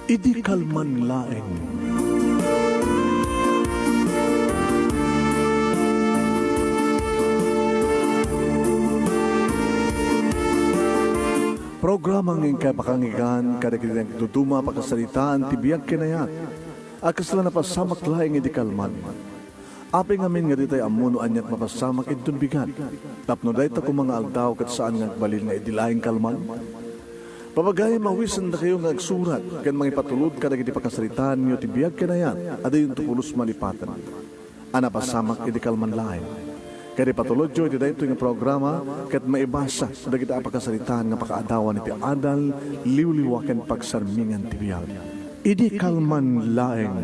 Idi kalman laeng. Programang ingkay pakangigan, kadagitang tutuma pakasalitaan, tibiyag kinayat, akasla na pasamak laeng idi kalman. Aping amin nga ditay amuno anyat mapasamak idun bigan. Tapno day ta kung mga aldaw kat saan nga balil nga idi laeng kalman. Papagaya mawisan na kayo nga agsurat, kan mga ipatulod ka nagiti pakasalitaan niyo tibiyag kinayat, ada yung tupulos malipatan. Ana pasamak idi kalman laeng. Kaya patulod jo, iti dahito yung programa, kat maibasa, sada kita pakasalitaan nga pakaadawan iti adal, liwliwakan pagsarmingan tibiyag. Idi kalman laeng.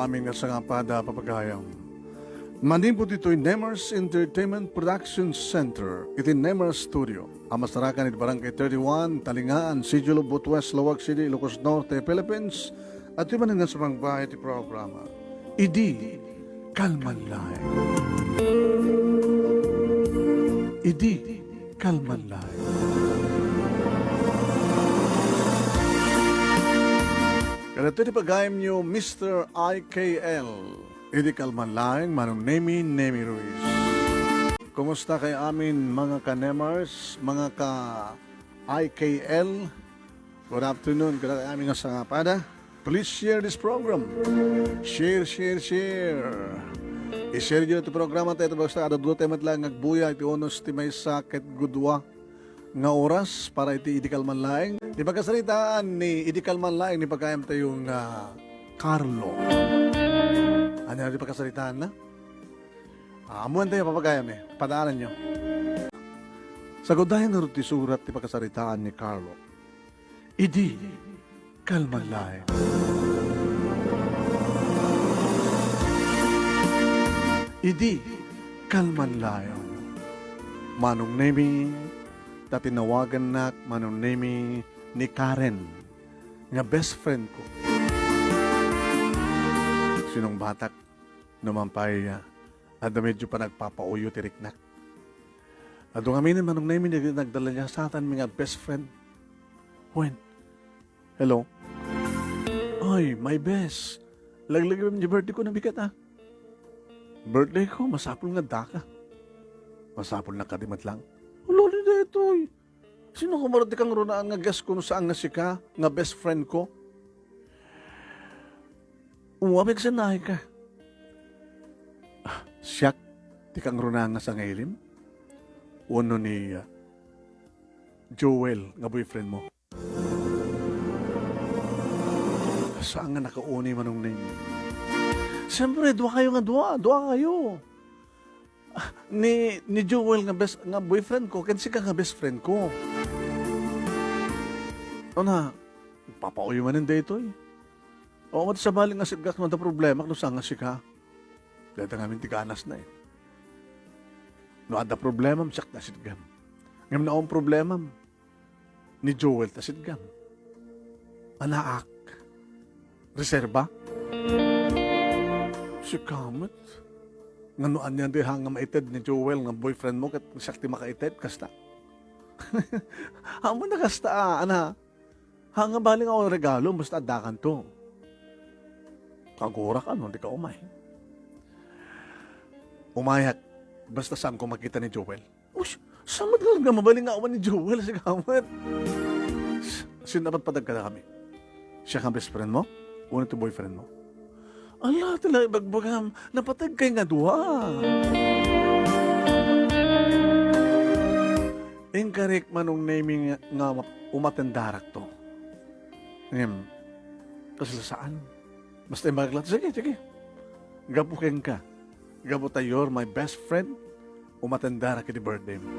Aming nasangapada papagayam. Manimpo dito'y Nemers Entertainment Production Center. Iti Nemers Studio. Amasarakan iti Barangay 31, Talingaan, Sijulo, Butwes, Lawag City, Ilocos Norte, Philippines. At yung maningan sa mga bahay iti programa. Idi kalman laeng. Idi kalman laeng. Kaya ito pagayam nyo, Mr. IKL. Idi kalman laeng, manong Nemi Ruiz. Kumusta kayo amin mga ka-Nemers, mga ka-IKL? Good afternoon, kada kayo amin nga sa pada. Please share this program. Share. I-share nyo ito programa tayo. Basta kada dulo tayo matlang agbuya, iti onos ti may sakit gudwa nga oras para iti idi kalman laeng. Di pagkasalitaan ni idi kalman laeng ni pagkayam tayong Carlo. Ano na di pagkasalitaan na? Amuan tayo papagayam padaanan nyo. Sa godayan nga rin surat ni pagkasalitaan ni Carlo. Idi kalman laeng. Idi kalman laeng. Manong Nemi ta tinawagan na manong Nemi ni Karen nga best friend ko. Sinong batak numampay at medyo pa nagpapauyo tiriknak. At ang aminin manong Nemi nagdala niya sa atin mga best friend. When? Hello? Ay, my best. Laglagay yung birthday ko na bigat Birthday ko, masapol nga daka. Masapol na kadimat lang. Lolo na ito Sino kumarati kang runaan nga guest ko no saan nga sika, nga best friend ko? Uwamig sa nahi ka. Siyak, di kang runaan nga sa ngailim? Uno ni Joel, nga boyfriend mo. Saan nga nakauni manong name? Siyempre, dua kayo. Ni Joel nga boyfriend ko, kasi ka nga best friend ko. O na, papauyo man hindi ito O mat sa baling nga sigak na problema kung saan nga sika. Dahil nga minti kanas na No ada problema, siyak na sigam. Ngayon na akong problema ni Joel ta sigam. Anaak. Reserba. Si Kamet. Nga noan yan di hanga maited ni Joel nga boyfriend mo kat sakti makaited kasta. Amo na kasta ana. Hanga baling ako regalo basta adakan to. Kagura ka no, di ka umay. Umayat basta saan ko makita ni Joel. Ush, saan nga mabaling nga ni Joel si Kamet. Sinapat padag ka na kami. Siya kang best friend mo? Una to boyfriend mo? Ala, tala, bagbagam, napatag kay nga duha. Incorrect manong naming nga umatendarak to. Ngayon, kasi saan? Basta yung maglat, sige. Gapukin ka. Gabuta, you're my best friend. umatenda na kiti birthday mo.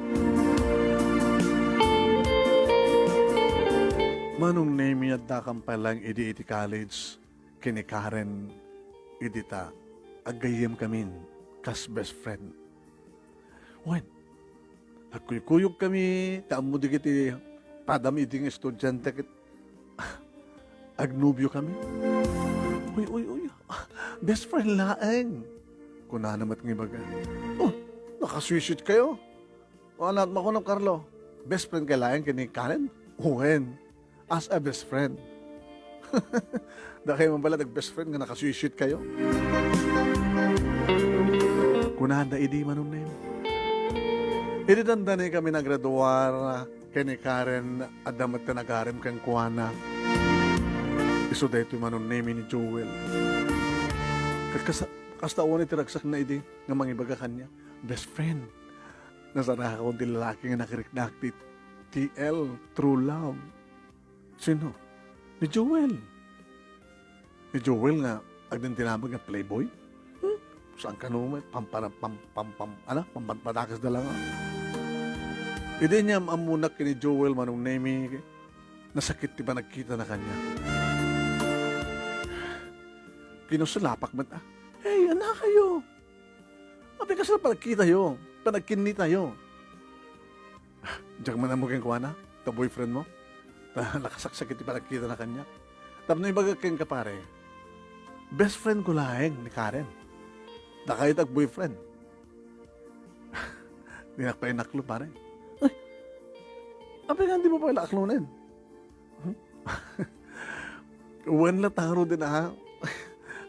Manong name at dakang palang iti college, kini Karen, idita, agayem kamin, kas best friend. Wen, agkuyukuyog kami, taam mo di kiti, padam iting estudyante kit, agnubyo kami. Uy, best friend laeng. Kuna namat ng ibaga. Oh, nakaswisit kayo. O anak mo ko ng Carlo, best friend ka laeng kini Karen? Wen. As a best friend. Dahil man pala nag-best friend nga nakaswisit kayo. Kunahan na idi manong name. Ididandani kami nagraduar kini Karen adamat ka nag-harem kang kuwana. Iso dahito manong name ni Joel. Kastaon ni tiragsak na idi nga mangibaga kanya. Best friend. Nasa nakakaunti lalaki nga nakiriknakti TL, true love. Sino? Ni Joel. Ni Joel nga, agdan tinabag nga playboy? Saan ka naman? Pampadakas na lang. Hindi niya amunak ni Joel manong nemi, nasakit di ba nagkita na kanya? Kinusulapak man, hey, anak kayo. Abi ka sila panagkita yo. Panagkinni tayo. Diyak man mo kayong kuwana? Ta boyfriend mo? Nakasaksakit di ba nagkita na kanya? Tapos na ibaga kayong kapare, best friend ko lahing ni Karen. Nakahit ang boyfriend. Di nakpain naklo pare. Ay, abi nga hindi mo pa ilaklunin. Uwan lang taro din ha.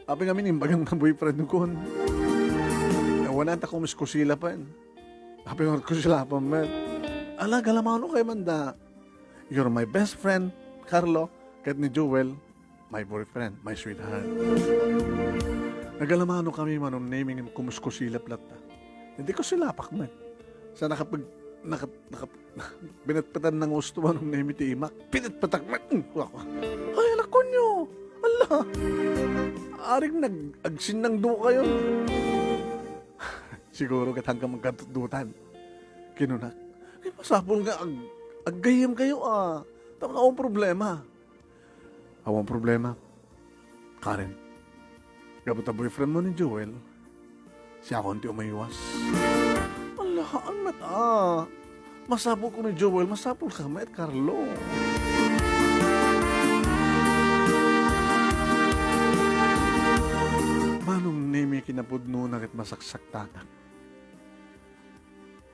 Abi nga minimbagang na boyfriend ko. Uwan ta kung miskusila pa yun. Abi nga kusila pa man. Ala, galamano kayo manda. You're my best friend, Carlo, kahit ni Joel, my boyfriend, my sweetheart. Nagalamano kami manong naming kumuskusilap lata. Hindi ko silapak man. Sa binatpatan ng gusto manong naming ti imak, pinatpatak man. Ay, anak ko nyo! Ala! Aring nag-agsin ng do kayo. Siguro kat hanggang magkatututan. Kinunak. Ay, masapol nga aggayam kayo Tama akong problema. Awang problema. Karen, gabot na boyfriend mo ni Joel, siya konti umaywas. Alahaan mat masapol ko ni Joel, masapol ka mat, Carlo. Manong nemi kinapudno na kit masaksak tatak.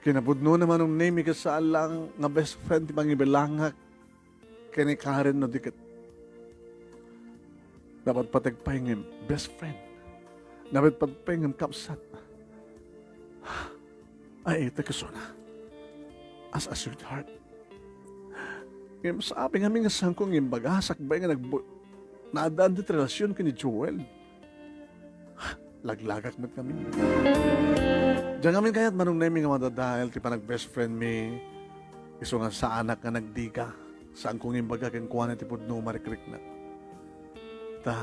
Kinapudno naman ng name ka sa alang nga best friend ti pangibilangak kani Karen no diket. Dapat patagpahingim best friend. Dapat patagpahingim kapsat. Ay, ito kasuna. As a sweetheart. Ngayon, sabi nga nga saan kong imbagasak ba nga naadaan dit relasyon kini Joel. Laglagak mat kami. Diyan kami kaya't manong nemi nga madadahil ti pa nag-best friend mi iso nga sa anak nga nagdiga saan kong imbaga kang kuha na ti pudno marikrik na. Ta,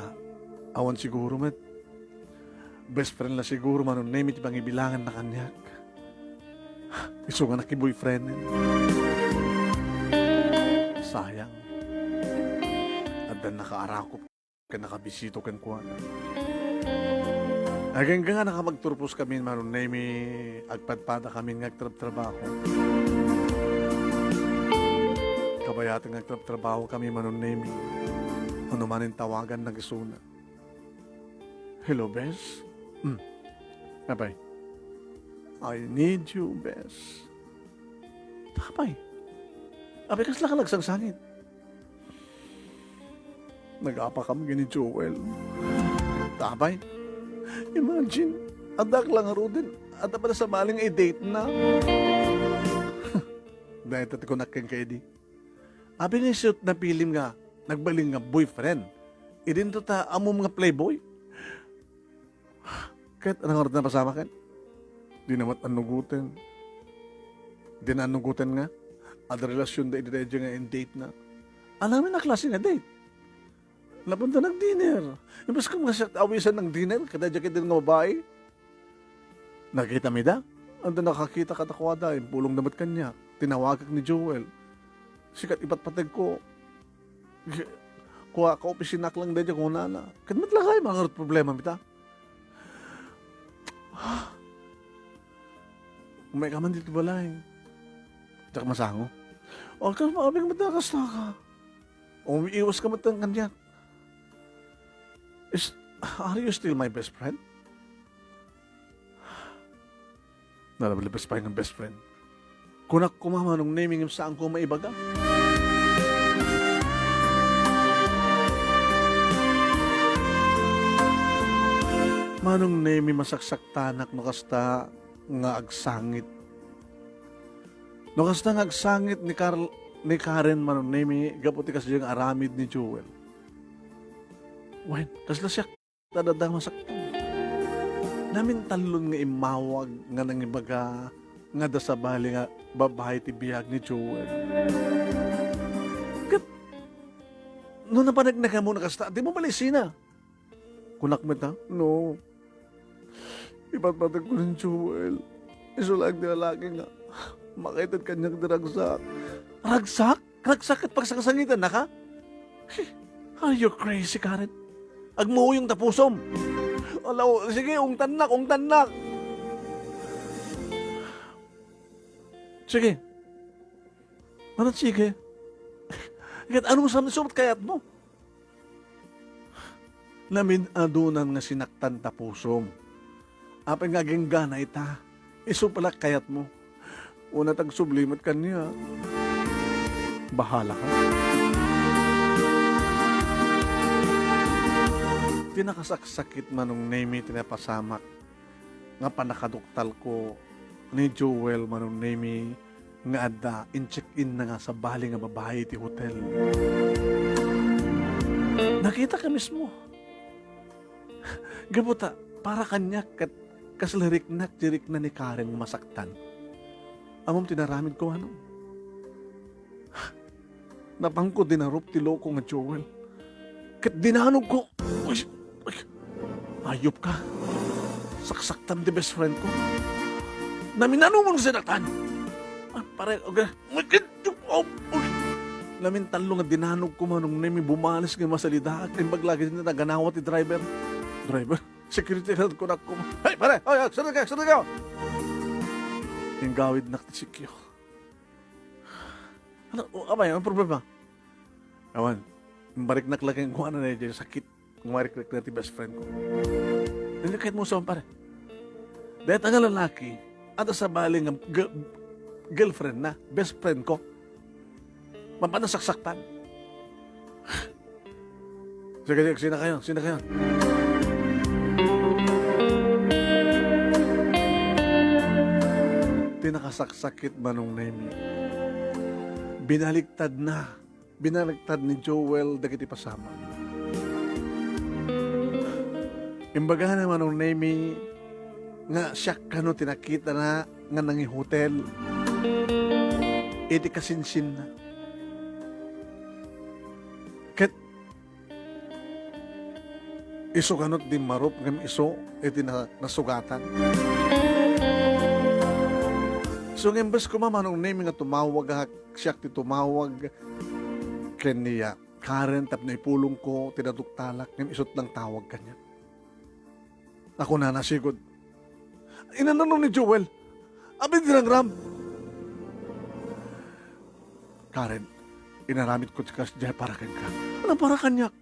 awan siguro met best friend la siguro manong nemi ti pangibilangan na kanyak. Iso nga naki-boyfriend. Sayang. At dan nakaarakop ka nakabisito kang kuha na. Hanggang nga nakamagturpos kami, manon na agpadpada kami ngagtrabaho. Kabayatan ngagtrabaho kami, manon na ano manin tawagan na gisuna. Hello, Bes? Abay. I need you, Bes. Takapay. Abay, kasla ka nagsangsangit. Nag-apa kami gini Joel. Takapay. Imagine, adak lang aro din. At pala sa maling i-date na. Dahil tati ko nakeng kay di. Abi ni shoot na pilim nga, nagbaling nga boyfriend. Idin to ta amom nga playboy. Kahit anong oras na pasama kan? Di namat anugutin. Di na anugutin nga. Ada relasyon da ididedyo nga in date na. Alam na klase nga date. Napunta nag-dinner. Imbes ka mga awisan ng dinner, kadadya kita ng babae. Nakita mi da? Ando nakakita ka takwada, pulong damat kanya. Tinawagak ni Joel. Sikat ipat patag ko. Kuha ka opisinak lang dahil kung nana. Kanmat lang kayo mga problema mita. Umay ka man dito balay. Tsaka masango. O ka maabing matakas na ka. O umiiwas ka matang kanya. Are you still my best friend? Nalabalibas pa yung best friend. Kunak kumama nung naming yung saan ko maibaga. Manong name masaksak tanak no kasta nga agsangit. No kasta nga agsangit ni Karen manong name gaputi kasi yung aramid ni Joel. Wen, kasla siya tadadang masaktan. Namin talon nga imawag nga nang ibaga nga da sa bali nga babae ti biyag ni Joel. Kat, no napanag na ka muna kasta, di mo balisina. Kunak mo ta? No. Ipatpatag ko ng Joel. Isulag na lalaki nga. Makitad kanyang diragsak. Ragsak? Ragsak at pagsasangitan na ka? Are you crazy, Karen? Agmuho yung tapusom. Alaw, sige, ungtanak. Sige. Ano sige? Kat anong sumat kayat mo? Namin adunan nga sinaktan tapusom. Apay nga gana ita. Iso pala kayat mo. Una tag sublimat kanya. Bahala ka. Tinakasaksakit manong name tinapasamak. Nga panakaduktal ko ni Joel manong name nga adda in-check-in na nga sa bali nga babae ti hotel. Nakita ka mismo. Gabuta, para kanya kaslirik na ni Karen masaktan. Amom tinaramid ko ano. Napangko dinarup ti loko nga Joel. Kat dinanog ko. Ayop ka. Saksaktam di best friend ko. Naminano mong sinaktan. Pare, okay. Lamin talo nga dinanog ko manong nami bumalis nga masalida. At baglagi na naganawat ti driver. Security health ko na ko. Hey, pare! Ay, sunod ka! Yung gawid na sikyo. Ano, abay, ang problema? Awan, barik naklagay ang kuha na dyan, sakit. Marik na ti best friend ko. Hindi kahit mo sa pare. Dahil ang lalaki, at sa bali ng girlfriend na, best friend ko, mampanasaksaktan. Sige, sina kayo? Tinakasaksakit manong name. Binaliktad ni Joel dagiti pasama. Imbaga na manong name nga siya kano tinakita na nga nangi hotel. Iti kasinsin na. Ket iso kanot di marup ngam iso iti nasugatan. So ngembes ko mamanong name nga tumawag siyak ti tumawag kaniya Karen tap na ipulong ko tinaduktalak ngam isot lang tawag kanya. Ako na nasigod. Inanong ni Joel. Abin dinangram. Karen, inaramit ko siya para kanya. Ano para kanya?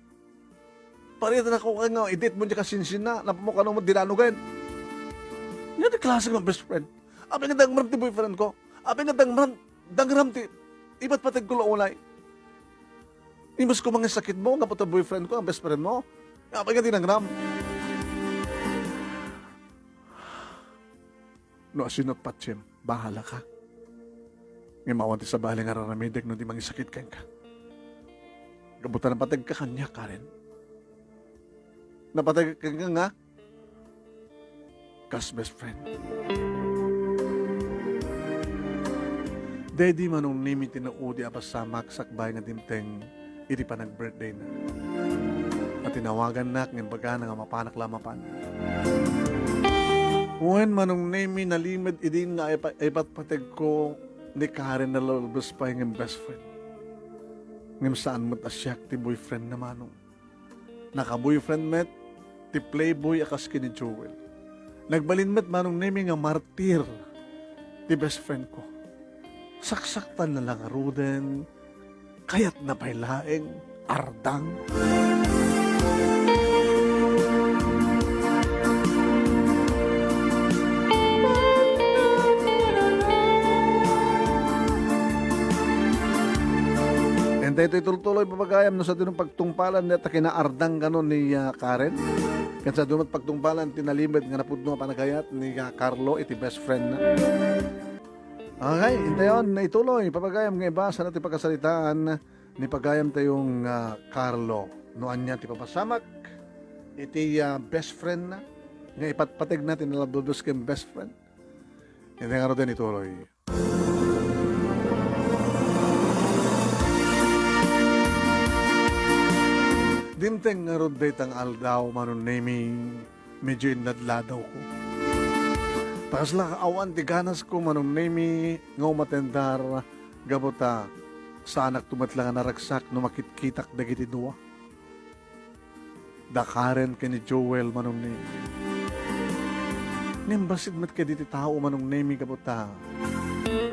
Parita na ko nga, i-date mo siya kasinsin na, napamukha mo dinanugan. Yan ang klase ng best friend. Abin nga dangram ti boyfriend ko. Abin nga dangram ti, iba't patag ko laulay. Imas ko mga sakit mo, nga pata boyfriend ko, ang best friend mo. Abin nga dinangram. No, asinot patsim, bahala ka. Ngayon mawanti sa baling araramidek no di mangisakit ka ka. Gabutan ng patag ka kanya, Karen. Napatag ka nga, kas best friend. Daddy manong nimi tinuudi apas sa maksakbay nga dimteng iti pa nag-birthday na. At tinawagan na ng baga nga mapanak lamapan. Kung manong name nalimid idin nga ipatpateg ko ni Karen na lalabas pa yung best friend. Ngam saan mo't asyak ti boyfriend na manong. Naka-boyfriend met, ti playboy akas kini Joel. Nagbalin met manong name nga martir, ti best friend ko. Saksaktan na lang aruden, kaya't napailaeng ardang. And ito ituloy papagayam no sa tinong pagtungpalan na kinaardang ganon ni Karen. Kaya sa dumat pagtungpalan tinalimid nga napudno panagayat ni Carlo iti best friend na. Okay, intayon na ituloy papagayam nga iba sa natin pagkasalitaan ni pagayam tayong Carlo. Noan niya ti papasamak iti best friend na nga ipatpateg natin na labubos kayong best friend. Hindi nga rin din ituloy. Dinteng nga rin tang aldaw manon naming medyo inadladaw ko. Takasla awan ti ganas ko manon nami nga umatendar gabuta sa anak tumatla nga naragsak no makitkitak dagiti duwa. Dakaren kani Joel manon nami. Nimbasid mat ka diti tao manong nami gabuta.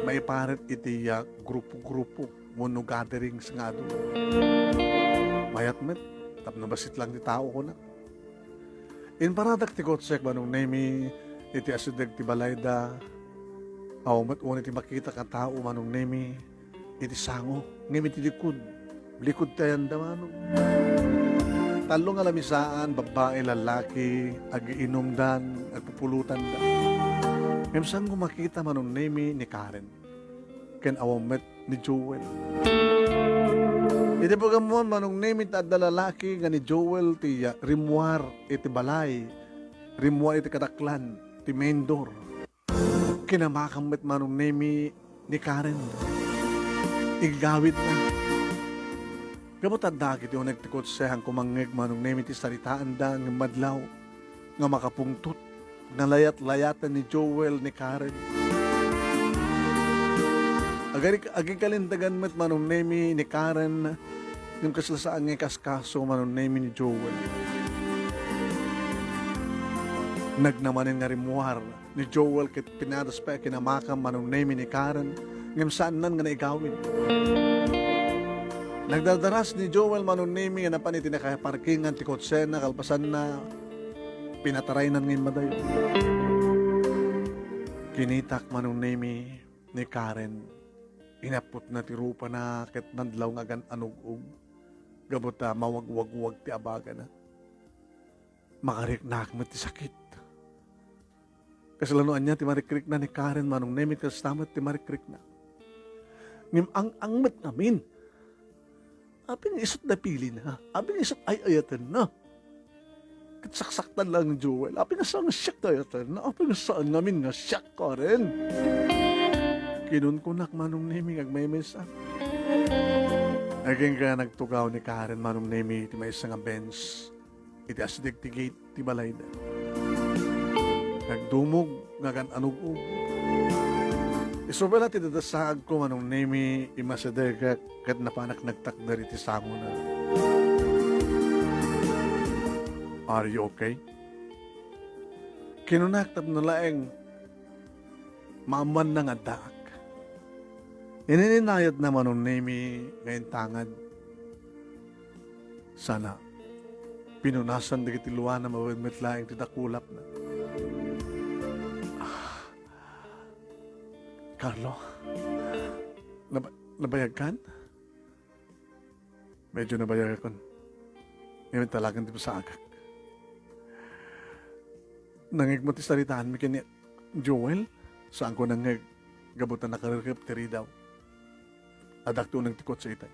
May paret iti grupo-grupo mono gatherings nga do. Mayat met tapno basit lang di tao ko na. In paradak ti kotsek manong nami iti asudeg ti balayda awamat unit ti makita ka tao manong nami iti sango ngemi ti likod tayan da manong talo nga lamisaan babae lalaki agiinumdan agpupulutan da ngem saan ko makita manong nami ni Karen ken awamat ni Joel. Iti pagkamuan manong name iti adda lalaki nga ni Joel ti rimwar iti balay, rimwar iti kadaklan, ti mendor. Kinamakamit manong name ni Karen. Igawid na. Gamot adda kiti yung nagtikot sehang kumangeg manong name iti saritaan da ng madlaw nga makapungtot na layat-layatan ni Joel ni Karen. Aging kalindagan met manong name ni Karen yung kaslasaan nga kaskaso manong name ni Joel. Nagnamanin nga rimuar ni Joel kit pinadas pa kinamakam manong name ni Karen ngam saan nan nga naigawin. Nagdadaras ni Joel manong name nga napan iti nakaparkingan ti kotsen na kalpasan na pinataray nan ngayon madayo. Kinitak manong name ni Karen. Inapot na ti rupa na ket nadlaw nga gan anugog. Gabot mawagwagwag ti abaga na. Makariknak mo ti sakit. Kasalanuan niya ti marikrik na ni Karen manong nemit kastamat ti marikrik na. Ngim ang met namin. Aping isot na pili na. Aping isot ay ayatan na. Katsaksakan lang ni Joel. Aping saan nga siyak ayatan na. Aping saan namin nga siyak Karen. Kinunkunak manong nemi agmay mesa. Aging ka nagtugaw ni Karen manong nemi ti may nga bench. Iti asdig ti gate ti balay na. Nagdumog nga gan anugog. Isobela ti dadasag ko manong nemi imasadeg kat napanak nagtakdar iti sango na. Are you okay? Kinunaktab na laeng maaman na nga daak. Inininayad naman ng nemi ngayon tangad. Sana pinunasan di kitiluan na mawagmitlaing titakulap na. Carlo, nabayag kan? Medyo nabayag akon. Ngayon talagang di pa sa agak. Nangig mo ti salitaan mi kini Joel, saan ko nangig gabutan na karirkip tiri daw. Adakto ng tikot sa itay.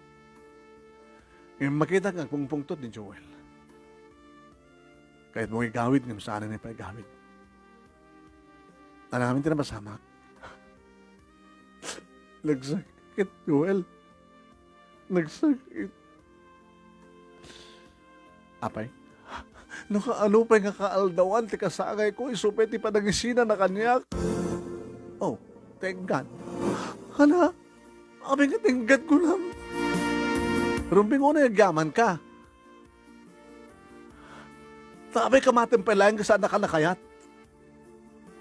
Ngayon makita nga kung pungtot ni Joel. Kahit mo igawid, ngayon saan na pa igawid. Alamin ti na masamak. Nagsakit, Joel. Nagsakit. Apay, Nakaalupay nga kaaldawan, ti kasagay ko, isupay ti panagisina na kanyak. Oh, thank God. Hala, abing nga thank God ko lang. Rumbing ko na yagyaman ka. Tabay ka matimpalaan ka saan na ka nakayat.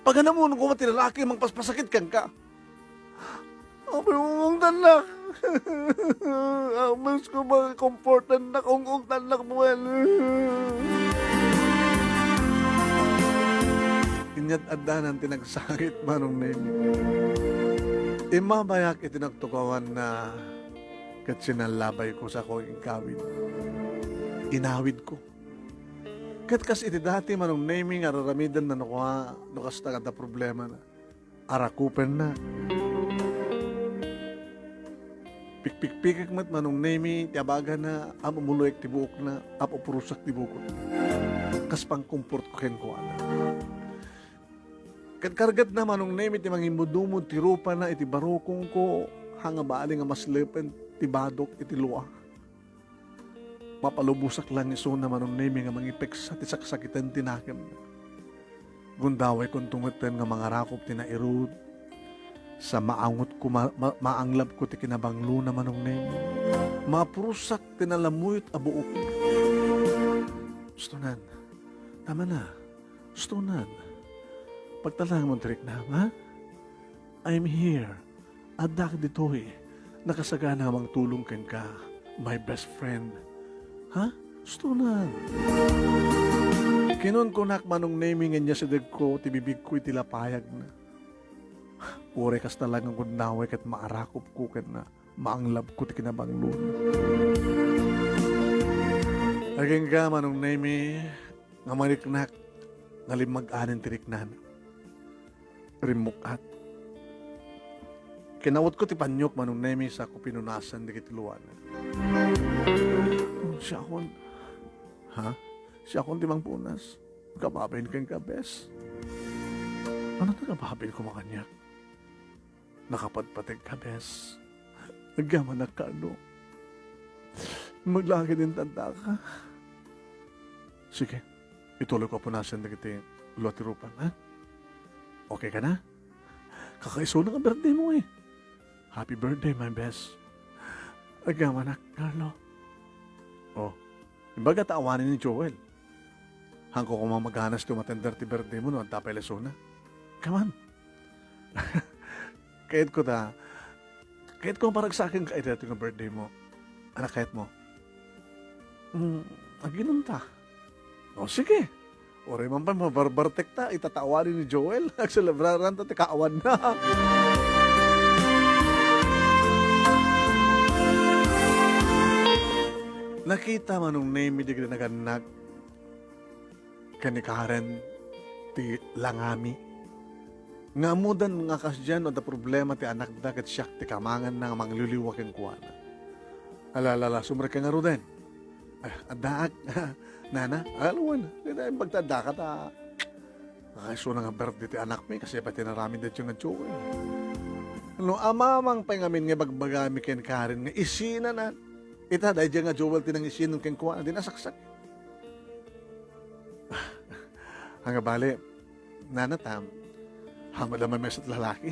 Pag mo nung kumatinalaki, magpaspasakit kang ka. Abay mong tanak. Amas ko mga komportan na kung tanak mo. Inyat adanan tinagsakit manong name. Imabayak itinagtukawan na kat sinalabay ko sa kong ikawid. Inawid ko. Kat kas iti dati manong naming araramidan na nakuha nukas na kada problema na. Arakupen na. Pikpik-pikik mat manong nami tiyabaga na amumuluek ti buok na apupurusak ti bukot. Kas pang kumport ko ken ko ana. Kargat na manong name iti mangimudumod ti rupa na iti barokong ko hanga baali nga maslepen ti badok iti luwa. Mapalubusak lang iso na manong name nga mangipeksa ti saksakitan tinakem. Gundaway kung tungeten nga mga rakop ti nairud sa maangot ko maanglab ko ti kinabanglo na manong name. Mapurusak tinalamuyot abuok. Gusto nan. Tama na. Gusto nan. Pagtalang mong tirik na, ha? I'm here. Adak ditoy. Nakasagana mang tulong ken ka. My best friend. Ha? Gusto na. Kinon ko nak manong naming niya sa dag ko, tibibig ko itilapayag na. Ure kas talagang kundaway kat maarakop ko ken na maanglab ko ti kinabanglo. Aging ka manong nami nga mariknak nga limag-anin tiriknan. Rimukat. Kinawot ko ti panyok manong nemi sa ko pinunasan di kitiluan. Siya akong, ha? Siya akong timang punas. Kapapin kang kabes. Ano na kapapin ko makanya? Nakapadpatid kabes. Nagyaman na ka, no? Maglaki din tanda ka. Sige, ituloy ko punasan di kiti luatirupan, ha? Okay ka na? Kakaiso na ka birthday mo eh. Happy birthday, my best. Agama na, Carlo. Oh, imbaga taawanin ni Joel. Hangko ko maghanas tumatender ti birthday mo no, ang tapay leso na. Come on. Kahit ko parang sa akin kahit ito yung birthday mo. Anak kahit mo. Aginunta. O sige. Ore man pa, mabarbartek ta, itatawarin ni Joel. Nagselebraran ta, tikaawan na. Nakita manong name di ka naganak kanikaren ti langami. Nga mudan nga kasyan o da problema ti anak da kat siyak ti kamangan na mangliliwak yung kuwana. Alalala, sumre ka nga ruden. Adaak. Nana, alawan, hindi magtanda ka ta. Nakaiso na nga birthday ti anak mi kasi pati naramin dito yung nag-joke. No, amamang pangamin nga bagbagami ken Karen nga isina na. Ita, dahil dyan nga Joel tinang isinong ken kuha na din nasaksak. Hanga bali, nanatam, hamad naman may sat lalaki.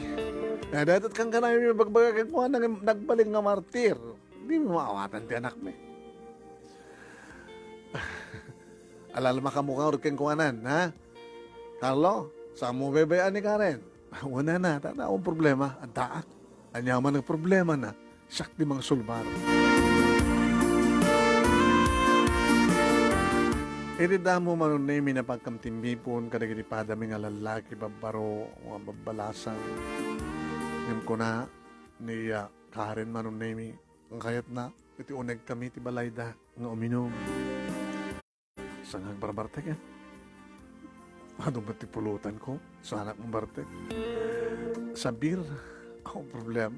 Nadatot kang kanay may bagbaga ken kuha nagbaling nga martir. Hindi mo maawatan ti anak mi. Alala makamukha ulit kang kuwanan, ha? Carlo, saan mo bebayaan ni Karen? Wala na, tataong problema. Ang daak. Anyaman ng problema na. Siyak di mga sulbar. Irida mo manunay na pagkamtimbipon kadagitipada mi nga lalaki babaro mga babalasan. Ngayon ko na ni Karen manunay mi ang kayat na iti uneg kami ti balayda nga uminom. Sangang barbartek yan. Ano ba tipulutan ko sa anak mong bartek? Sa beer, akong problem.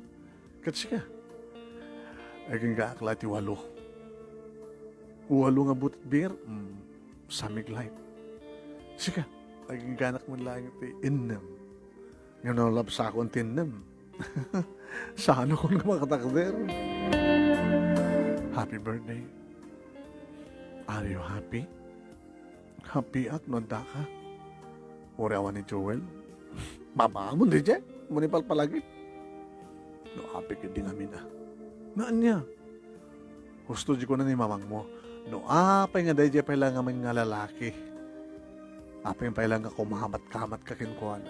Kasi ka, aging gaakla ti walo. Walo nga butit beer, samig light. Sika, aging ganak mo lang ti innem. Nga nalab sa akong tinnem. Sana ko nga makatakder. Happy birthday. Are you happy? Happy no da ka. Urawan ni Joel. Mamamon di dyan. Munipal palagi. No, happy ka din amin Naan niya? Gusto di ko na ni mamang mo. No, apay nga dahil pala nga mga lalaki. Apay nga pala nga kumamat-kamat ka kinkuhan.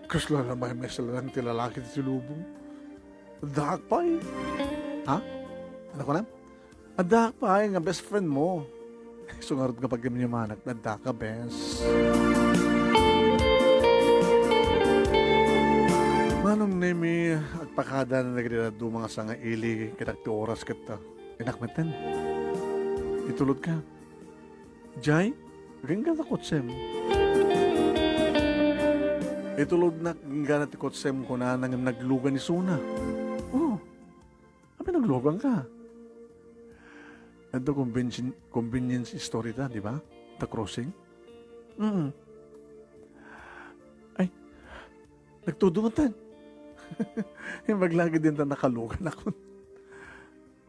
Kasla na may salang ti lalaki ti silubong. Dahak pa eh. Ha? Ano ko na? Dahak pa eh, nga best friend mo. Sungarod nga pag kami manak, dahak ka best. Manong nemi, agpakada na nagrirado mga sanga ili, kitak ti oras kita. Inakmeten. Itulod ka. Jai, ganda ta kotsem. Itulod na ganda ti kotsem ko na nang naglugan ni Suna. Oh, abi naglugan ka. Ito convenience story ta, di ba? The crossing. Ay, nagtudungan yung maglagi din ta nakalugan ako.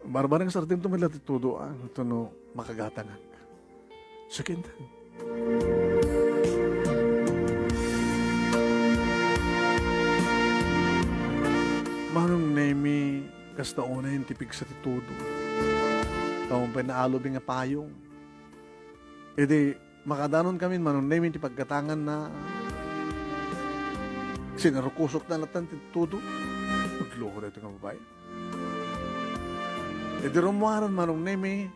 Barbarang sartin tumila tituduan. Ito no, makagatangan. Sakintan. Manong nemi, kasta una yung tipig sa titudo. Taong pa naalobing nga payong. E di, makadanon kami, manong nemi, ti pagkatangan na sinarukusok na latan titudo. Magloko na ito nga babae. E di rumuaran manong nemi,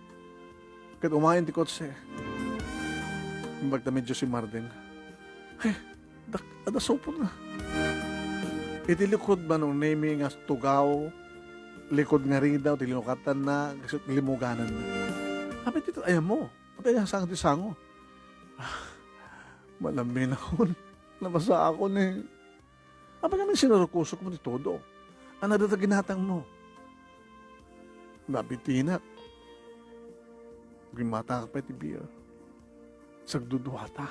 kat umayin ti kotse. Imbag na medyo si Marden. Adasopon na. E di likod manong nemi nga tugaw, likod nga rin daw, tilunukatan na, kasi limuganan na. Habi dito, ayaw mo. Habi nga sangat ti sango. Malamin ako. Namasa ako ni. Habi nga sinarukusok mo ni todo. Ano dito ginatang mo? Nabitinak. Gimata ka pa iti beer. Sagduduhata.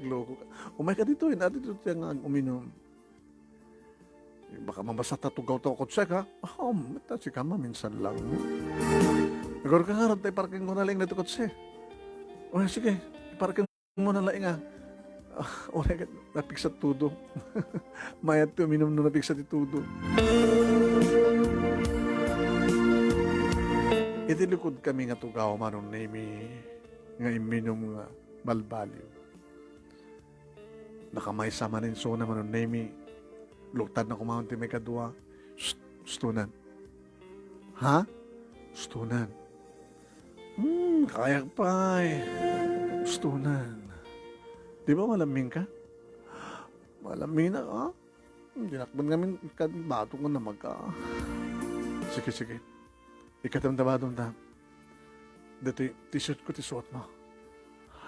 Loko ka. Umay ka dito, natin dito yung uminom. Baka mabasa tatugaw to kotsek ha. Mata si kama minsan lang. Nagor ka nga, tayo parking mo na lang na ito kotsek. O sige, parking mo na lang nga. Oray ka, napik sa tudo. Mayat to, uminom na napik sa titudo. Itilikod kami nga tugaw manong nemi nga iminom nga balbaliw. Nakamay sama rin so naman ng nemi. Lugtad na kumahon ti may kadua. Stunan. Ha? Stunan. Kaya pa eh. Stunan. Di ba malaming ka? Malaming na ka? Dinakban kami bato ko na magka. Sige, sige. Ikatamdabadong ta. Dito t-shirt ko tisuot mo.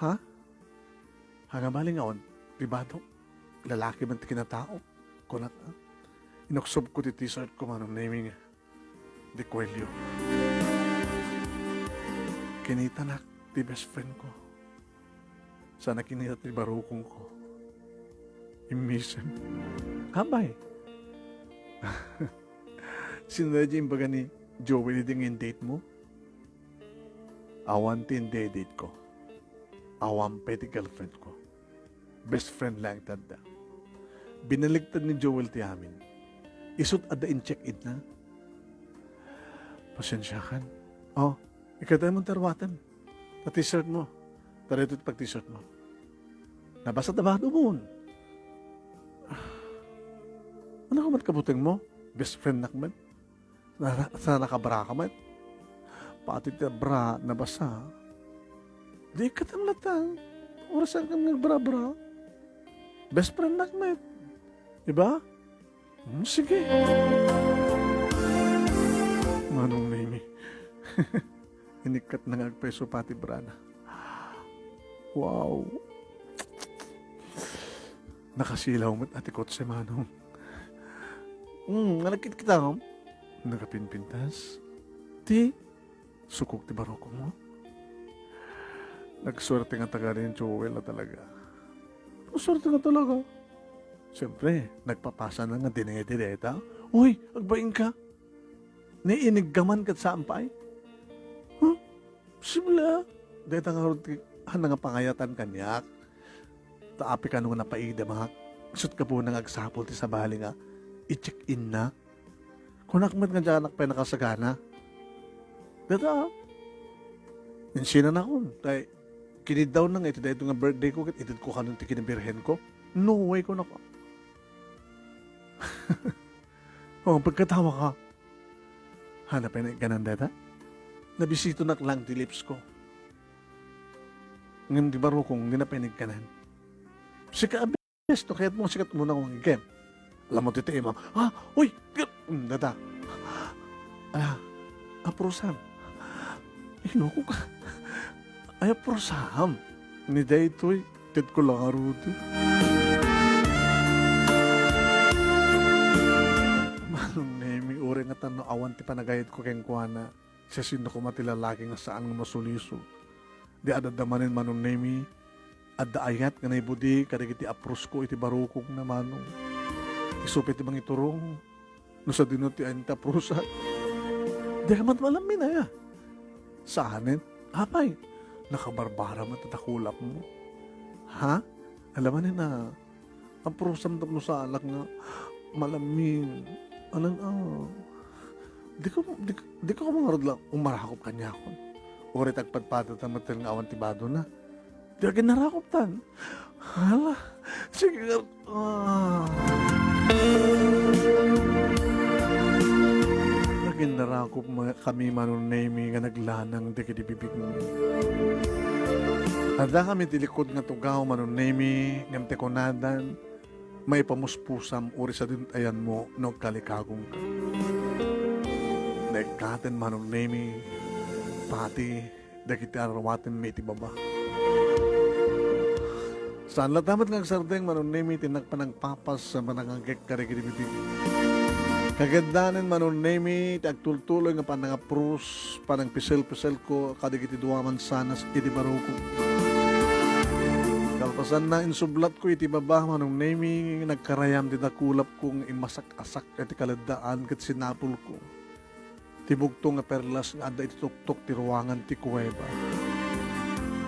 Ha? Hangabaling aon. Pribado. Lalaki man ti kinatao. Kunat na. Inoksob ko ti t-shirt ko manong naming de Coelho. Kinita na ti best friend ko. Sana kinita ti barukong ko. Imisem. Habay. Sinadya yung baga ni Joey din yung date mo? Awan tin date ko. Awan pa ti girlfriend ko. Best friend lang tada. Binaligtad ni Joel ti amin. Isut ada in check-in na. Pasensyakan. Oh, ikatay mong tarwatan. Na t-shirt mo. Tarito pag t-shirt mo. Nabasa tabado mo. Ano ka man kabuteng mo? Best friend nakman? Sana nakabra ka man? Pati ti bra nabasa. Di katamlatan. Orasan kang nagbra-bra. Best friend nakman. Diba? Sige. Manong Mimi. Inikat na nga agpeso pati brana. Wow. Nakasilaw mo't ati kotse manong. Nalakit kita ko. Nakapinpintas. Ti. Sukok ti baroko mo. Nagswerte nga taga rin Joel na talaga. Nagswerte nga talaga. Siyempre, nagpapasa na nga dinete-direta. Uy, agbaing ka. Niiniggaman ka sa ampay. Huh? Simula. Dahil nga pangayatan kanyak. Taapi ka nung napaida mga sut ka po nang agsapol ti sa bali nga. I-check in na. Kung nakmat nga dyan pa nakasagana. Data. Insina na ko. Dahil kinid daw na nga ito dahil ito nga birthday ko. Itid ko kanong tikinibirhen ko. No way ko na ko. Oh, pagkatawa ka. Hanapin na ganan data. Nabisito na lang ti lips ko. Ngayon di baro kong ginapinig kanan. Sika abes, no? Kaya't mo sikat muna kong game. Alam mo titi mo, uy, dada. Aprosam. Inoko ka. Ay, aprosam. Ni day ito'y, tit ko lang aruti. Manong nemi, uri nga tanong awan ti panagayit ko keng kuwana. Siya sino ko matilalaki nga saan nga masuliso. Di adadamanin manong nemi, adda ayat nga naibudi, kadagiti apros ko iti barukong na manong. Isupit ibang iturong, no sa dinuti ay nita prusa. Di ka matmalamin na ya. Saanin? Apay, nakabarbara matatakulap mo. Ha? Alaman na, ang prusam mo sa alak nga, malamin. Di ko mangarod lang, umarakop kanya ako. Uri tagpadpado tamatil nga awan tibado na. Di ka narakop tan. Hala, sige Naging narakop kami manunaymi nga naglanang di kidibibig mo. Ada kami tilikod nga tugaw manunaymi nga tekonadan may pamuspusam uri sa dintayan mo no kalikagong ka. Nagkaten manunaymi pati dagiti arawatin may tibaba. Saan latamat ng sardeng manunaymi tinagpanagpapas sa manangagek karigiribibig. Kagandanan manunaymi tagtultuloy nga panangaprus panang pisel-pisel ko kadigiti duwaman sanas iti baruko. Kalpasan na insublat ko iti baba manunaymi nagkarayam di nakulap kong imasak-asak iti kaladaan kat sinapul ko. Tibugto nga perlas nga adda iti tuktok ti ruangan ti kuweba.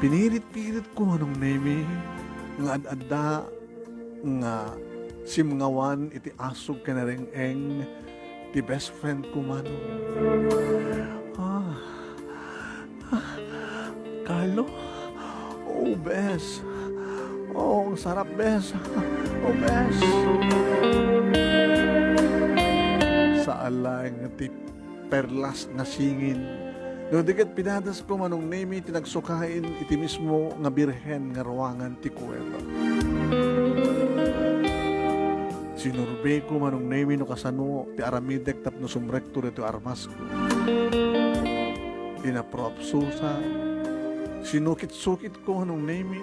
Pinirit-pirit ko manunaymi nga ad-adda nga simngawan iti asog ka na eng ti best friend ko mano. Carlo? Oh, bes. Oh, ang sarap, bes. Oh, bes. Sa alay nga ti perlas nga singin. No, dikat pinadas ko manong nemi tinagsukain iti mismo nga birhen nga ruangan ti kuweba. Sinurbe ko manong nemi no kasano ti aramidek tapno sumrektor ito armas ko. Inapropsusa. Sinukit-sukit ko manong nemi.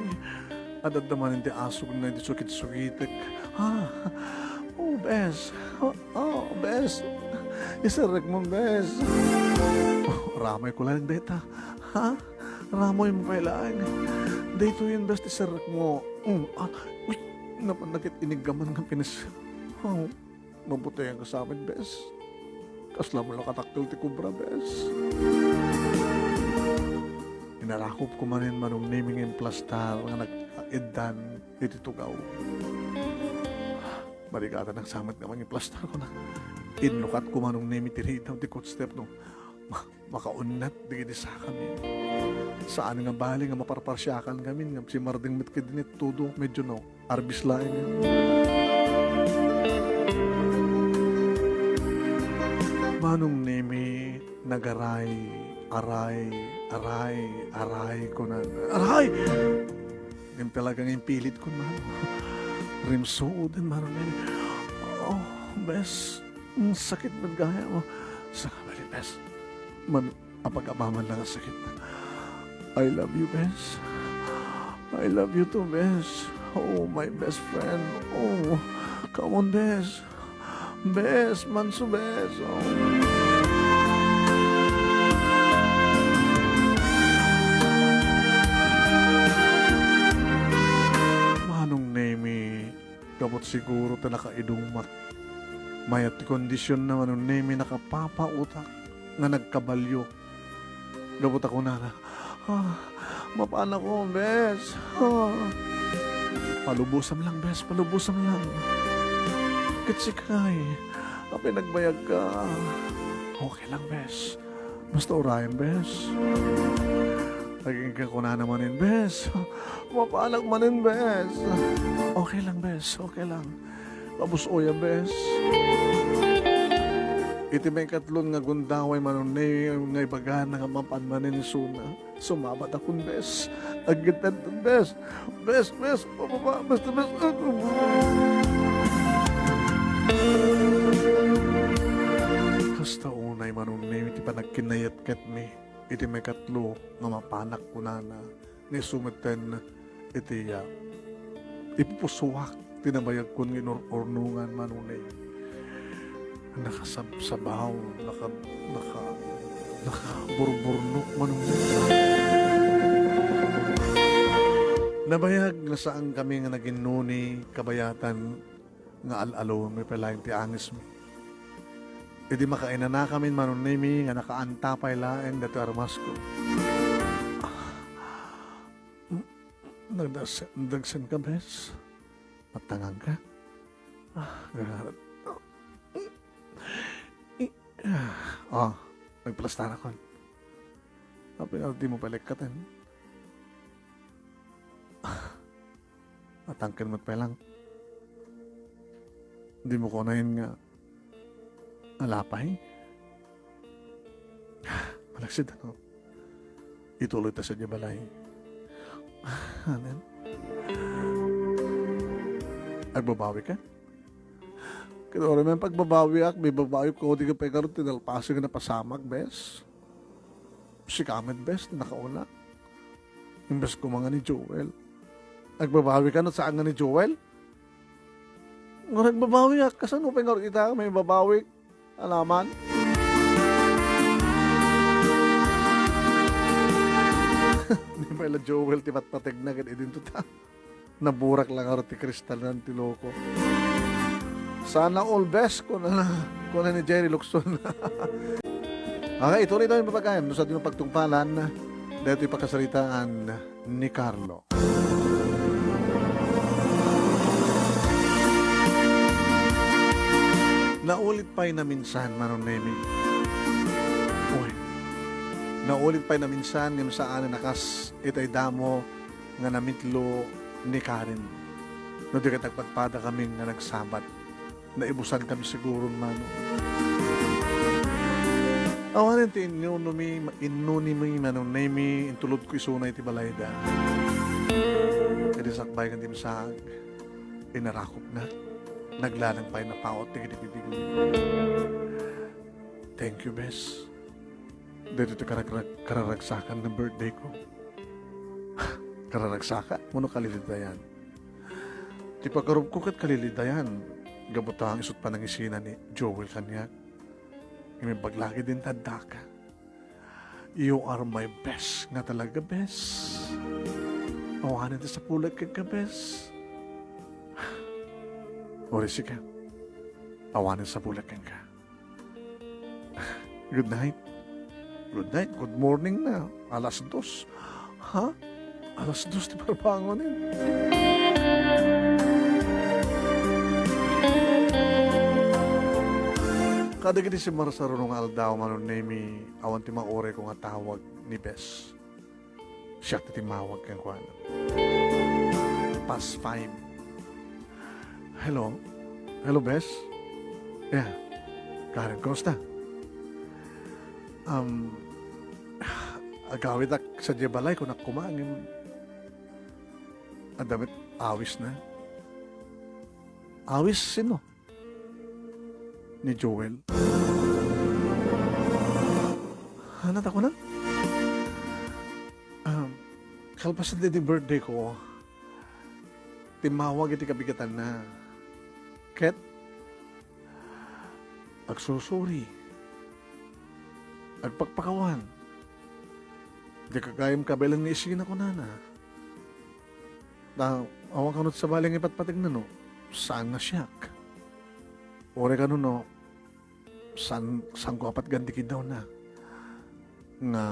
Adadamanin ti asog na ti sukit-sukitek. Oh, bes. Oh, bes. Isarek mo, bes. Ramay ko lang deta. Ha? Ramoy mo kailangan. Dito yun best isarek mo. Uy, napanagit inigaman ng pinis. Mabuti ang kasamin, bes. Kasla mo lang kataktil ti kubra, bes. Inarakop ko manin manong naming yung plastar nga nag-edan dito tugaw. Barigata ng samat naman yung plastar ko na. Inlukat ko manong naming tinitaw ti step no. Makaunat digiti sa kami. Saan nga bali nga maparparsyakan kami nga si Marding mitkidinit todo medyo no arbis laing nga. Manong nemi nagaray aray ko na aray! Yung talagang impilit ko na rimsood and manong nemi bes sakit man gaya mo sa kabali bes apag-amaman lang ang sakit. I love you, Bes. I love you too, Bes. Oh, my best friend. Oh, come on, Bes. Bes, manso, Bes. Oh. Manong nemi, gamot siguro ta nakaidumat. Mayat kondisyon naman ng nemi nakapapautak nga nagkabalyo. Gabot ako na Mapana ko, bes. Palubusan lang, bes. Palubusan lang. Kitsikay. Pinagbayag ka. Okay lang, bes. Basta orayan, bes. Naging ka ko na namanin, bes. Mapanak manin, bes. Okay lang, bes. Okay lang. Pabusoya, bes. Iti may katlon nga gundaway manunay nga ibagahan nga mapanmanin ni Suna. Sumabat akong bes. Agitan ton bes. Bes, bes. Pababa, basta bes. Kasta unay manunay iti panagkinayat ket mi. Iti may katlo nga mapanak ko na ni sumeten iti ipupusuwak tinabayag ko ng inornungan manunay. Nakasabsabaw, nakaburburnok manunay. Nabayag na saan kami nga naging nuni kabayatan nga alalo may palaing ti angis mi. Idi makaina na kami manunay mi nga nakaantapay laeng dati armas ko. Nagdagsan ka, bes? Matangang ka? Nagplastan ako. Pinaldi mo palikatan. Matangkin mo't pelang. Hindi mo ko na yun nga alapay. Malaksid ano. Ituloy ta sa balay. Anen? Agbabawi ka? Kaya rin pagbabawi may babawi ko, di ka pa ikaroon, tinalpasi ka na pasamag, bes. Si Kamet, bes, nakauna. Imbes ko mga ni Joel. Nagbabawi ka na saan nga ni Joel? Nagbabawi ka, kasan mo pa nga kita, may babawi, alaman. Hindi pa ila Joel, tipat-patig na ganyan dito ta. Naburak lang ako ti kristal ng tiloko. Sana all best ko na ni Jerry Luxon. Okay, ituloy tayo mapagayam. Sa ating pagtungpalan, dito ipakasalitaan ni Carlo. Naulit pa'y na minsan, manonemi. Uy. Naulit pa'y na minsan, yung saan nakas itay damo nga namitlo ni Karen. No, di ka tagpagpada kami nga nagsabat. Naibusan kami siguro, mano. Awanin ti inuni mi manonemi, intulod ko isunay ti balayda. Kaya sakbay kan timsag, inarakop na. Naglalang pa'y napaot ti kitipibig. Thank you, bes. Dito ito kararagsakan ng birthday ko. Kararagsaka? Muno kalilidayan. Ti pagkarob ko kat kalilidayan. Gabutang isot pa ng isina ni Joel kanyak. May paglaki din tanda ka. You are my best nga talaga, best. Awanan ta sa pulag ka, best. Orisi ka. Awanan sa pulag ka. Good night. Good night. Good morning na. 2:00. Ha? 2:00 di parbangonin. Kada gini si Marsaro nung aldaw manunemi awan ti maore ko nga tawag ni Bes. Siya ti timawag kang kuwan. Past 5. Hello? Hello, Bes? Yeah. Karen, kumusta? Agawid ak sa Jebalay kung nakumangin. Adamit, awis na. Awis sino? Ni Joel. Hanat ako na? Kalpasan din yung birthday ko, timawag iti kabigatan na. Ket, agsusuri. Agpakpakawan. Di kagayam kabelan ni isina ko na. Awang kanot sa baling ipatpatig na no. Saan na siyak? Ore ka no, saan ko apat gantikin daw na. Nga,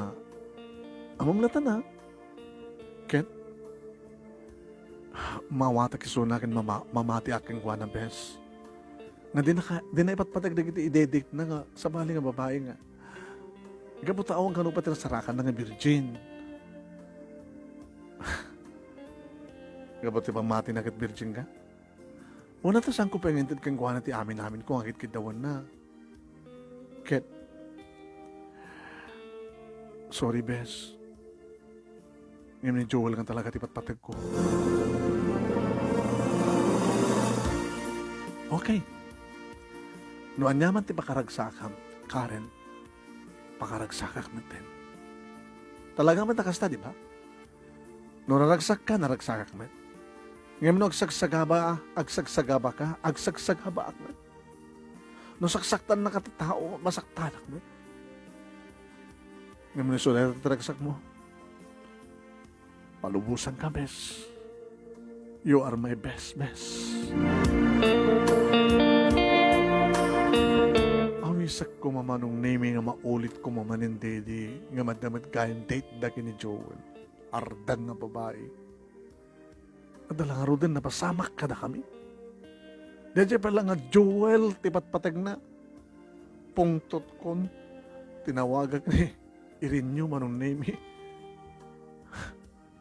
among lata na. Ket, mawata kisunakin mamati aking kuha na bes. Nga di na ipatpatag na i-dedicate na nga sa bali nga babae nga. Gabutawang kanu pati nasarakan na nga virgin. Gabuti pang mati na kat virgin ka? Una to saan ko pangintid kang kuha na ti amin kung akit kitawan na. Ket, sorry bes. Ngayon ni Joel nga talaga tipatpatag ko. Okay. Noan nyaman ti pakaragsakam, Karen, pakaragsakak natin. Talaga man takasta, di ba? No naragsak ka, naragsakak man. Ngayon no agsagsagaba ka, agsagsagaba ak man. No saksaktan na katatao, masaktanak man. Ngayon no sulit taragsak mo. Palubusan ka, bes. You are my best. Awisak ko mamanong naming nga maulit ko mamanin dedi nga madamad kayan date daki ni Joel. Ardan nga babae. Adalang aro din napasamak ka na kami. Dadya pala nga Joel tipatpatag na. Pungtot kon. Tinawagag ni irinyo manong name.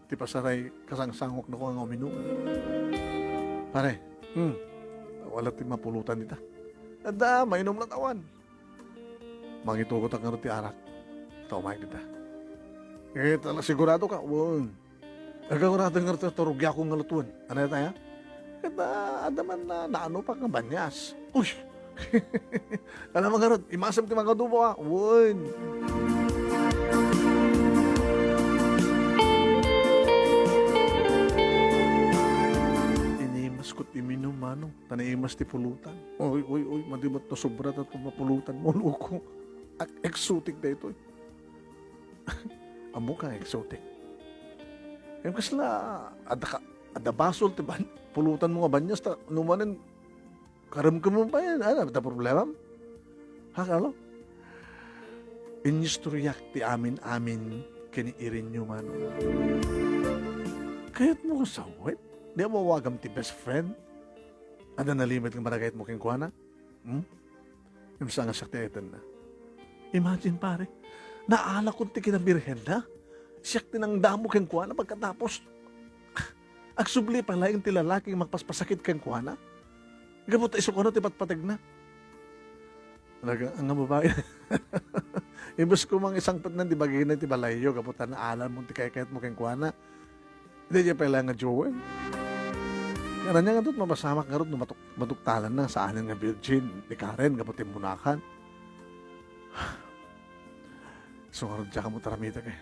Ti pasaray kasangsangok na ko ang uminom. Pare, wala ti mapulutan dita. Ada, mainom na tawan. Mangitugot ang ti arak. Ito, kita. Tala sigurado ka, sigurado nga turugya akong ngalutuan. Ano na tayo? Ada man na naano pa nga banyas. Uy! Alam mo nga imasam ti mga dubo ka. Kut iminom manong, tanaimas ti pulutan. Oy, madimat na sobra at mapulutan mo, loko. Exotic na ito. Amo ka, exotic. Yung kasla, ada basol, tiba, pulutan mo nga banyas, numanin, karamkam mo pa yan, ada problema? Hakalo? Inistoryak ti amin kiniirin nyo man. Kaya't mo kasawit? Di mo wagam ti best friend? Ada na limit ng maragayat mo keng kuwana? Yung sa nga saktiatan na. Imagine pare, naala ko ti kinabirhen na. Siyak tinang damo keng kuwana pagkatapos. Agsubli pala yung ti lalaking magpaspasakit keng kuwana. Gamot iso ko na ti patpatag na. Talaga, ang babae. Ibus ko mang isang patnan di bagay na ti balayo. Gaputan na alam mo ti kayakayat mo keng kuwana. Hindi niya pala nga Joel. Kaya niya nga doon, mapasamak nga rin, matuktalan na sa anin nga virgin, ni Karen, kaputin munakan. So, nga rin siya ka mo taramita kay.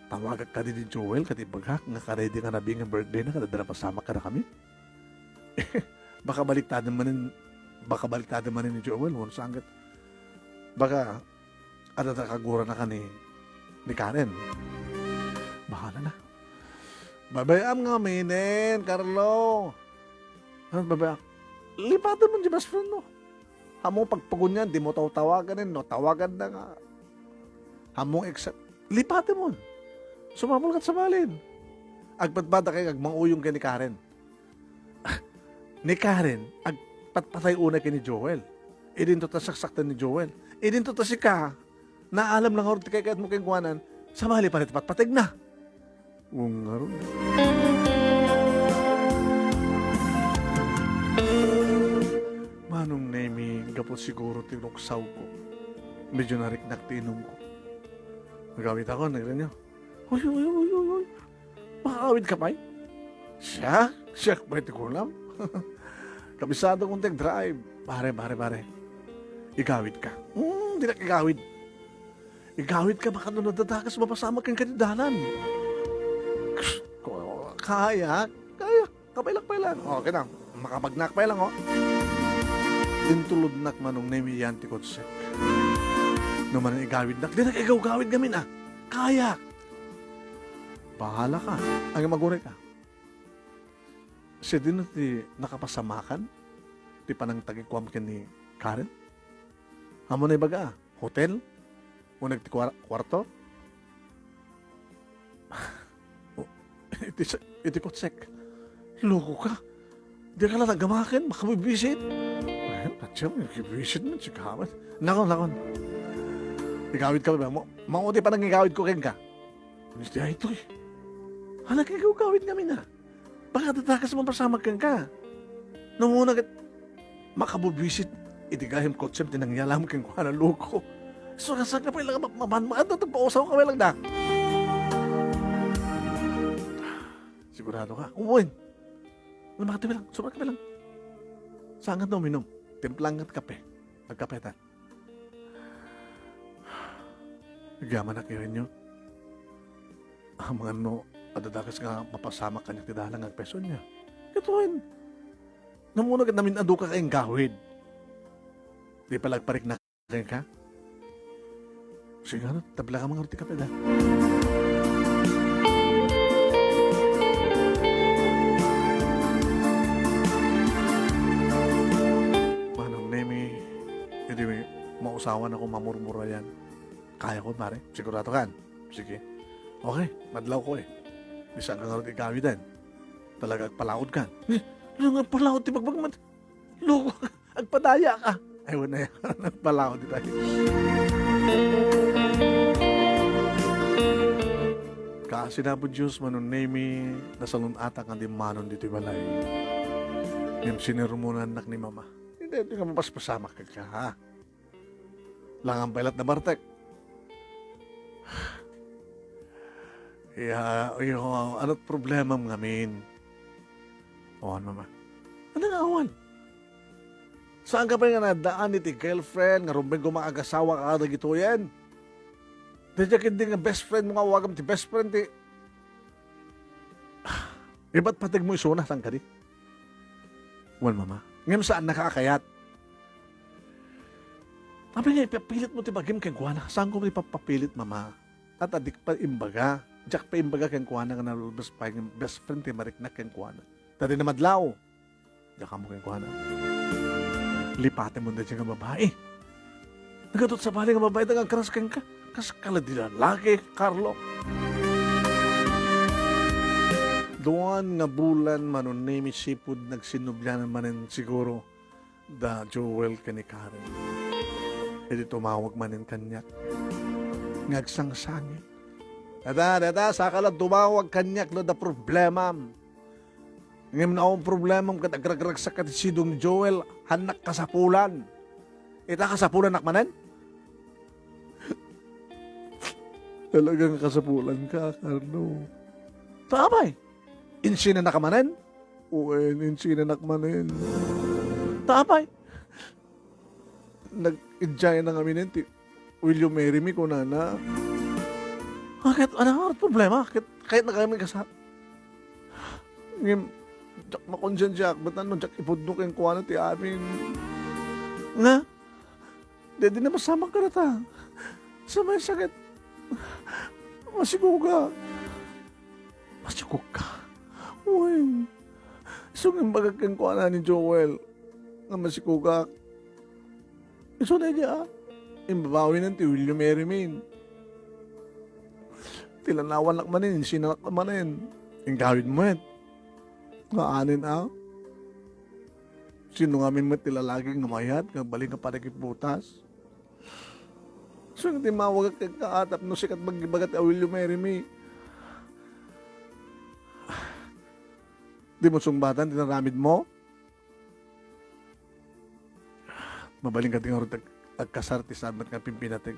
Tawagag ka din ni Joel, katibagak, nga karedy nga nabi nga birthday na, kadadala pasamak ka na kami. Baka baliktado manin ni Joel, mo sanggat. Baka, kagura na ka ni Karen. Bahala na. Babayam nga minin, Carlo. Ano babayam? Lipatan mo di best friend mo. Hamong pagpagunyan, di mo tawagan no? Tawagan na nga. Hamong accept. Lipatan mo. Sumapol ka sa balin. Agpatbada kayo, agmanguyong ka ni Karen. Ni Karen, agpatpatay una ka ni Joel. Idin to ta saksaktan ni Joel. Idin to ta si ka, naalam lang ako, kaya mo kayong kuwanan, sa mali pa rin patpatag na. Nga ron. Manong nemi, gapot siguro tinuksaw ko. Medyo nariknak tinom ko. Nagawit ako, nagrin niyo. Uy. Makakawid ka pa eh? Siya, pwede ko lang. Kabisado kong tag-drive. Pare. Igawid ka. Di na igawid. Igawid ka, baka nung nadadakas, mapasama kang kanidalan. Kaya. Kapailang. Okay na. Makapagnak lang, Tintulod nak manong nemiyanti ko sek. Naman igawid nak. Di na igawid gamin, Kaya. Bahala ka. Ang maguray ka. Siya din ti nakapasamakan. Ti panang tagikwam ka ni Karen. Amo na ibaga, hotel? O nagti kwarto? iti kotsek. Loko ka. Di ka lang nagamakin, makabibisit. Ay, tatsya mo, nakibisit mo, sikawan. Nakon. Igawid ka ba? Maunti pa nang igawid ko ken ka. Misti ay ito eh. Halag igawid kami na. Baka tatakas mo pasamag ken ka. Nung una makabubisit, itigahim kotsem, tinangyalam ken ko na loko. So, kasag na pa ilang maman, pausaw ka lang na. Sigurado ka? Umuin. Makatibi lang, sobrang kape lang. Sangat na uminom. Timplang at kape. Agkapetan. Nagyaman na kayo nyo. Ang mga adadakas nga mapasama kanya tidalang ang peso niya. Katuhin. Namunag at namin adu ka kayong gawid. Di palagparik na kayo ka. Sige nga, tabla ka mga roti kape da. Hindi mausawan ako mamurmura yan. Kaya ko, pare. Sigurado kan. Sige. Okay, madlaw ko eh. Bisa ka nga rin ikawi din. Talaga agpalaod ka. Ano nga palaod? Di magbagmad. Loko, agpadaya ka. Ayaw na yan. Nagpalaod di tayo. Kasi na po Diyos, manon nemi, nasalun ata ka di manon dito balay. Yung sinirumunan anak ni Mama. Hindi ka mapaspasama ka ha. Langang pailat na Bartek. Ano't problema mo ngamin? Awan, Mama. Ano nga awan? Saan ka pa nga nadaan iti girlfriend, nga rumbeng kumakasawa ka kada gito yan? Dadyakin din nga best friend mo nga wagam ti best friend ti. Iba't patig mo isuna, saan ka di? Well, Mama. Ngayon saan nakakayat? Sabi nga, ipapilit mo tibagim keng kuwana. Saan ko ipapapilit, Mama? At adik pa imbaga. Diyak pa imbaga keng kuwana nga nalulubas pa yung best friend ti mariknak keng kuwana. Tadi na madlaw. Diyak mo keng kuwana. Lipatin mo na dyan nga babae. Nagatot sa bali nga babae, nagkaras keng ka. Kas kaladilan laki, Carlo. Doon nga bulan manunimi sipud nagsinubyanan manin siguro da Joel kani Karen. Edi tumawag manin kanyak. Ngagsangsangin. Dada, sakala tumawag kanyak no da problema. Ngayon na akong problema kat agragrag sa katisidong Joel hanak kasapulan. Ita kasapulan nakmanan? Talagang kasapulan ka, Carlo. Tabay. Insina nakamanin? Uwen, insina nakmanin. Tapay. Nag-enjoy na kami niti. Will you marry me ko na? Kahit ano problema? Kahit na kami kasat. Ngayon, jak makonsensya. Ba't ano, jak ipudno kayong kuha na ti amin. Nga? Di na masama ka na ta. Sa may sakit. Masiguga. Masiguga. Uy, isong imbagag kang kuha ni Joel nga masikugak. Iso na niya, imbabawi ng ti William Merriman. Tilanawan lakmanin, sinak lakmanin. Yung gawin mo yan. Nga anin Sino ngamin mo tilalaging namayat, nga balik nga parikip butas. So yung timawag kang kaatap no sikat magibagat a William Merriman. Di mo sungbatan, tinaramid mo. Mabaling ka tingin rin agkasarti sabat nga pimpinatig.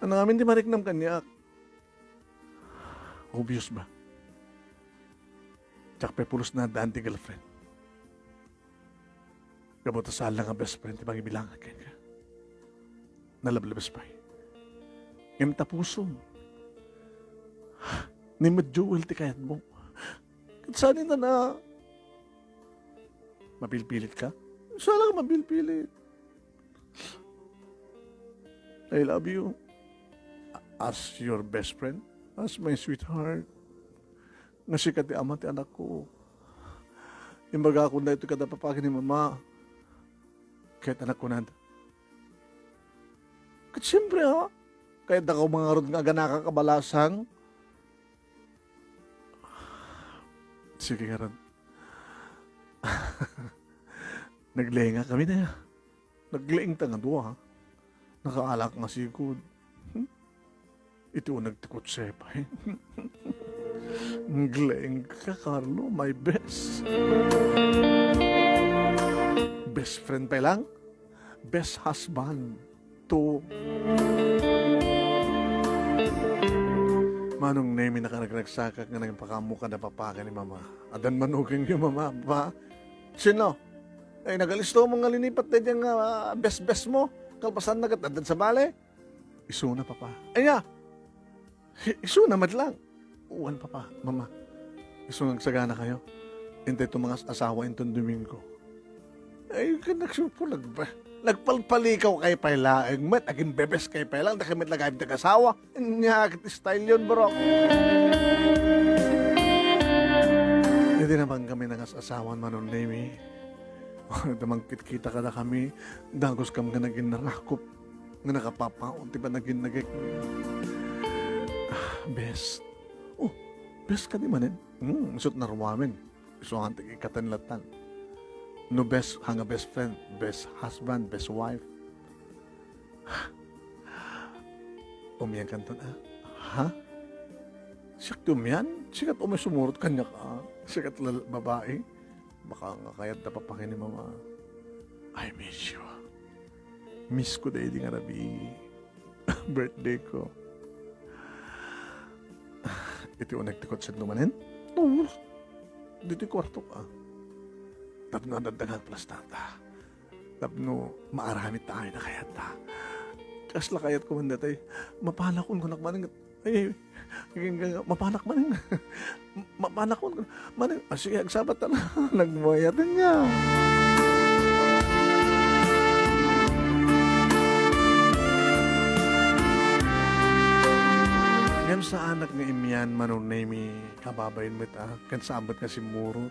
Ano ngamin di mariknam kanya? Obvious ba? Tsak pepulos na daan ti girlfriend. Kabuta saan lang ang best friend, di bang ibilangan kanya. Nalablabas pa eh. Ngayon tapusom. Ni Joel ti kayat mo. Saan na mapilpilit ka? Saan lang mapilpilit? I love you. As your best friend. As my sweetheart. Nasikat ti ama ti anak ko. Imbaga ako na ito kada papakin ni Mama. Kahit anak ko na. Kahit siyempre kahit ako mga rod nga nakakabalasang. Sige nga ron. Naglenga kami na ya. Nagleing ta nga duwa, ha? Nakaalak nga sigod. Ito nagtikot sepa, eh. Nagleing ka, Carlo, my best. Best friend pa lang? Best husband to manong name na kanagnagsakak nga nang pakamuka na papaka ni mama. Adan manuging yung mama ba? Sino? Ay nagalisto mo nga linipat na dyan nga best mo. Kalpasan na adan sa bale. Isu na papa. Ay nga. Isu na madlang. Uwan papa, mama. Isu nagsagana kayo. Hindi itong mga asawa itong Domingo. Ay kanagsupulag ba? Nagpalpalikaw kay pailaeng met, aging bebes kay pailang, nakimit lagay ng asawa. Nyakit style yun, bro. Hindi naman kami ng asawan manon name. Damang kita ka na kami, dagos kam nga naging narakop, nga nakapapaon, di ba naging naging... best. Oh, best ka di manin. Isot na rumamin. Iso ang tiging katanlatan. No best, hanga best friend, best husband, best wife. Umiyan ka doon, ha? Siyak umiyan? Sikat sumurot kanya ka. Sikat babae. Baka nga kaya't napapakin ni mama. I miss you. Miss ko dahil nga rabi. Birthday ko. Ito yung nagtikot sa numanin? Oo. Dito yung kwarto ka. Tapno nadagang plastata. Tapno maaramit tayo na kayat ta. Kasla kayat ko man datay. Mapanakon ko nakmaning. Ay, mapanak maning. Mapanakon ko. Maning, sige, agsabat na. Nagmayatan niya. Ngam sa anak nga imyan manunay kababayin mo ita. Kan saambat nga si Murot.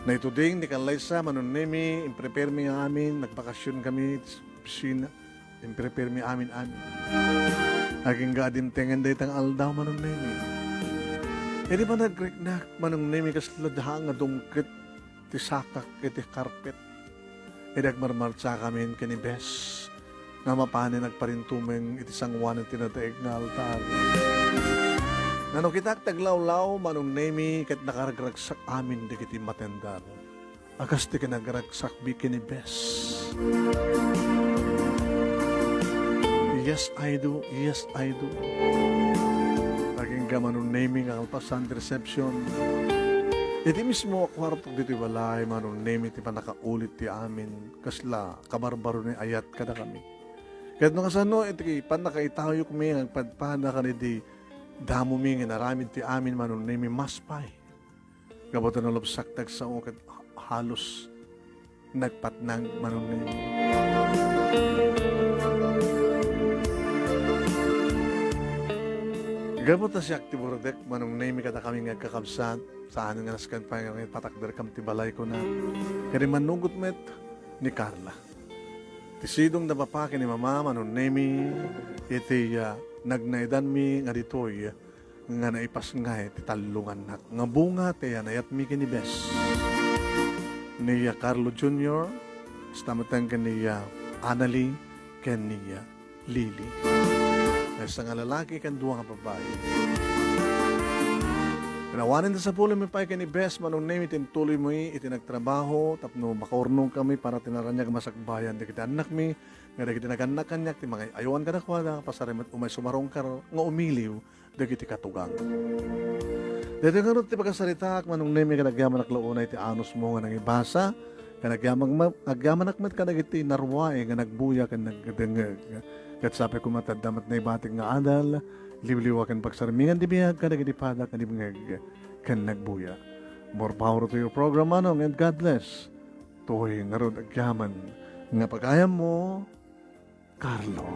Na ito ding, ni Kanlaysa, manunemi, imprepare mi nga amin, nagbakasyon kami, pisina, imprepare mi amin. Aging gadintengan dahi tang aldaw, manunemi. E di ba nagreknak, manunemi, kasladha nga dumkrit, tisakak, iti karpet. E nagmarmarcha kami, kanibes, nga mapanin nagparintumeng, iti sangwan ng tinataig nga altar. Nano kita taglawlaw manong nemi kat nakaragraksak amin di kiti matendar. Akas di ka nagragsak bikin ni bes. Yes, I do. Yes, I do. Laging ka manong nemi nga alpasan reception. Iti mismo kwarto dito walay manong nemi ti pa nakaulit ti amin. Kasla kabarbaro ni ayat kada kami. Kahit nung kasano iti pan nakaitayo kumi ang padpada ka ni di damo mi nga naramid ti amin manon na mi maspay. Gabotan na lobsak sa ukat halos nagpatnang manon na mi. Gabotan si Active Rodek manong na mi kata kami nagkakabsat sa anin nga naskan pa nga patakder kam ti balay ko na. Kaya manugot met ni Carla. Tisidong na papake ni mama manon na mi iti nagnaidan mi nga ditoy nga naipas nga titalungan nak nga bunga tiya nayat mi kinibes niya Carlo Jr. stamatan kaniya Annalie kaniya Lily sa nga lalaki kan duwa nga babae. Pinawanin na sa pulo mi pa'y kanibes manong name itintuloy mo itinagtrabaho tapno makaurnong kami para tinaranyag masakbayan di kita anak mi nga kita naganak kanyak ti mga ayawan ka na kwa na pasarimat umay sumarong ka nga umiliw dagi ti katugang. Dito nga rin ti pagkasaritak manong name ka nagyaman naklaunay ti anos mo nga nangibasa ka nagyaman nakmat ka nagiti narwae nga nagbuya ka nagdengeg kat sabi ko matadamat na ibating nga adal liwliwa kan pagsarmingan di biyag ka nagiti pada ka nibngeg kan nagbuya. More power to your program manong and God bless. Tuhoy nga rin agyaman nga pagayam mo Carlo.